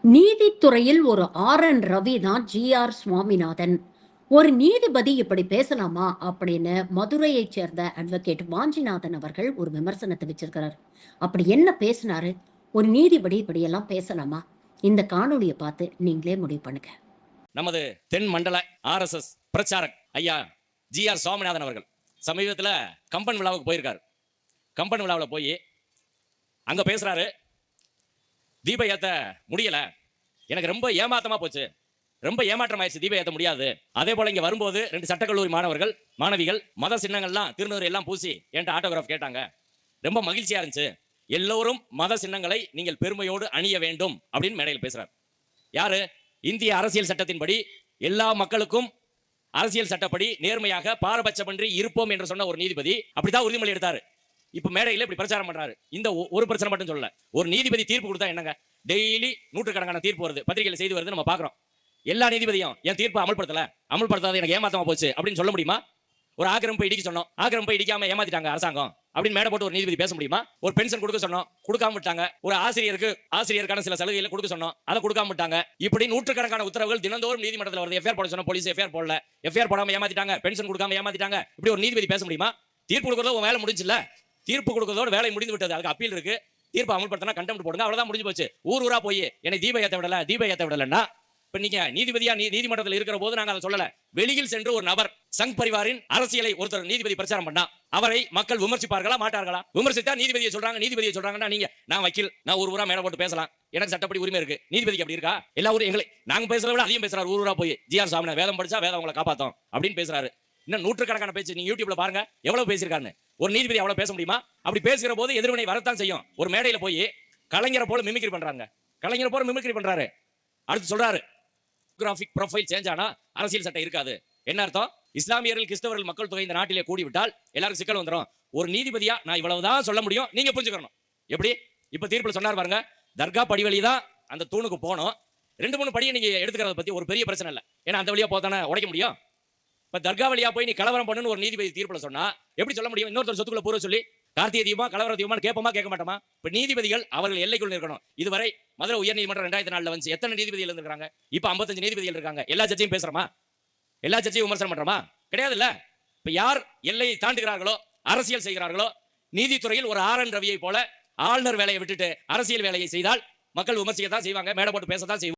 நீதித்துறையில் ஒரு ரவி தான் சுவாமிநாதன். ஒரு நீதிபதி இப்படி பேசலாமா அப்படின்னு மதுரையைச் சேர்ந்த அட்வொகேட் வாஞ்சிநாதன் அவர்கள் ஒரு விமர்சனத்தை வச்சிருக்கிறார். அப்படி என்ன பேசினாரு? ஒரு நீதிபதி இப்படியெல்லாம் பேசலாமா? இந்த காணொலியை பார்த்து நீங்களே முடிவு பண்ணுங்க. நமது தென் மண்டல RSS பிரச்சாரக் ஐயா சுவாமிநாதன் அவர்கள் சமீபத்தில் கம்பன் விழாவுக்கு போயிருக்காரு. கம்பன் விழாவில் போய் அங்க பேசுறாரு. தீப ஏத்த முடியல, எனக்கு ரொம்ப ஏமாத்தமா போச்சு, ரொம்ப ஏமாற்றம் ஆயிடுச்சு, தீப ஏத்த முடியாது. அதே போல இங்க வரும்போது 2 சட்டக்கல்லூரி மாணவிகள் மத சின்னங்கள்லாம் திருநூறு எல்லாம் பூசி என்கிட்ட ஆட்டோகிராஃப் கேட்டாங்க. ரொம்ப மகிழ்ச்சியா இருந்துச்சு. எல்லோரும் மத சின்னங்களை நீங்கள் பெருமையோடு அணிய வேண்டும் அப்படின்னு மேடையில் பேசுறார். யாரு? இந்திய அரசியல் சட்டத்தின்படி எல்லா மக்களுக்கும் அரசியல் சட்டப்படி நேர்மையாக பாரபட்சமின்றி இருப்போம் என்று சொன்ன ஒரு நீதிபதி அப்படிதான் உறுதிமொழி எடுத்தாரு. இப்ப மேடையில் இப்படி பிரச்சாரம் பண்றாரு. இந்த ஒரு பிரச்சனை மட்டும் சொல்லல, ஒரு நீதிபதி தீர்ப்பு கொடுத்தா என்னங்க, டெய்லி நூற்றுக்கணக்கான தீர்ப்பு வருது, பத்திரிகையில் செய்தி வருது, நம்ம பாக்குறோம். எல்லா நீதிபதியும் என் தீர்ப்பு அமல்படுத்தாத எனக்கு ஏமாத்தமா போச்சு அப்படின்னு சொல்ல முடியுமா? ஒரு ஆக்கிரமிப்பை இடிக்க சொன்னோம், ஆக்கிரமிப்பை இடிக்காம ஏமாத்திட்டாங்க அரசாங்கம் அப்படின்னு மேடை போட்டு ஒரு நீதிபதி பேச முடியுமா? ஒரு பென்ஷன் கொடுக்க சொன்னோம், கொடுக்காம விட்டாங்க. ஒரு ஆசிரியருக்கான சில சலுகைகளை கொடுக்க சொன்னோம், அதை கொடுக்காம விட்டாங்க. இப்படி நூற்றுக்கணக்கான உத்தரவுகள் தினந்தோறும் நீதிமன்றத்தில் வருது. எஃப்ஐஆர் போட சொன்ன போலீஸ் எஃப்ஐஆர் போடல, எஃப்ஐஆர் போடாம ஏமாத்திட்டாங்க, பென்ஷன் கொடுக்காம ஏமாத்திட்டாங்க. இப்படி ஒரு நீதிபதி பேச முடியுமா? தீர்ப்பு கொடுக்கறதோ வேலை முடிஞ்சில்ல, தீர்ப்பு கொடுக்கறதோட வேலை முடிந்து விட்டது. அதுக்கு அப்பீல் இருக்கு, தீர்ப்பு அமல்படுத்தினா கண்டெம்ட் போடுங்க, அவ்வளவுதான் முடிஞ்சு போச்சு. ஊரா போய் என்னை தீப ஏத்த விடலன்னா இப்ப நீங்க நீதிபதியா நீதிமன்றத்தில் இருக்கிற போது நாங்க அதை சொல்லல. வெளியில் சென்று ஒரு நபர் சங் பரிவாரின் அரசியலை ஒருத்தர் நீதிபதி பிரச்சாரம் பண்ணா அவரை மக்கள் விமர்சிப்பார்களா மாட்டார்களா? விமர்சித்தா நீதிபதியை சொல்றாங்கன்னா நீங்க நான் வக்கீல், நான் ஊரா மேல போட்டு பேசலாம், எனக்கு சட்டப்படி உரிமை இருக்கு. நீதிபதிக்கு அப்படி இருக்கா? எல்லா ஊரும் எங்களை நாங்க பேசுறத விட அதிகம் பேசுறாரு. ஊரா போய் சுவாமிநாதன் வேதம் படிச்சா வேதம் உங்களை காப்பாத்தோம் அப்படின்னு பேசுறாரு. இன்னும் நூற்றுக்கணக்கான பேச்சு நீங்க யூடியூப்ல பாருங்க எவ்வளவு பேசியிருக்காரு. ஒரு நீதிபதி அவ்வளவு பேச முடியுமா? அப்படி பேசுகிற போது எதிர்வினை வரத்தான் செய்யும். ஒரு மேடையில போய் கலைஞரை போல மிமிக்ரி பண்றாரு. அடுத்து சொல்றாரு, கிராபிக் ப்ரொஃபைல் சேஞ்ச் ஆனா அரசியல் சட்டம் இருக்காது. என்ன அர்த்தம்? இஸ்லாமியர்கள் கிறிஸ்தவர்கள் மக்கள் தொகை இந்த நாட்டிலே கூடிவிட்டால் எல்லாரும் சிக்கல் வந்துடும். ஒரு நீதிபதியா நான் இவ்வளவுதான் சொல்ல முடியும், நீங்க புரிஞ்சுக்கணும். எப்படி இப்ப தீர்ப்பில் சொன்னார் பாருங்க, தர்கா படி வழி தான் அந்த தூணுக்கு போனோம். 2-3 படியை நீங்க எடுத்துக்கிறத பத்தி ஒரு பெரிய பிரச்சனை இல்லை. ஏன்னா அந்த வழியா போதானே உடைக்க முடியும். இப்ப தர்கா வழியா போய் நீ கலவரம் பண்ணுன்னு ஒரு நீதிபதி தீர்ப்பில் சொன்னா எப்படி சொல்ல முடியும்? இன்னொருத்தர் சொத்துக்குள்ள பூரா சொல்லி கார்த்திகை தீபமா கலவர தீபமான்னு கேட்போமா கேட்க மாட்டோமா? இப்ப நீதிபதிகள் அவர்கள் எல்லைக்குள் இருக்கணும். இதுவரை மதுரை உயர்நீதிமன்றம் 2004 வந்து எத்தனை நீதிபதிகள் இருந்திருக்காங்க? இப்ப 55 நீதிபதிகள் இருக்காங்க. எல்லா ஜட்ஜையும் பேசுறோமா? எல்லா ஜட்ஜையும் விமர்சனம் பண்றோமா? கிடையாது இல்ல. இப்ப யார் எல்லையை தாண்டுகிறார்களோ, அரசியல் செய்கிறார்களோ, நீதித்துறையில் ஒரு ரவியை போல ஆளுநர் வேலையை விட்டுட்டு அரசியல் வேலையை செய்தால் மக்கள் விமர்சிக்கத்தான் செய்வாங்க, மேடை போட்டு பேசத்தான் செய்வாங்க.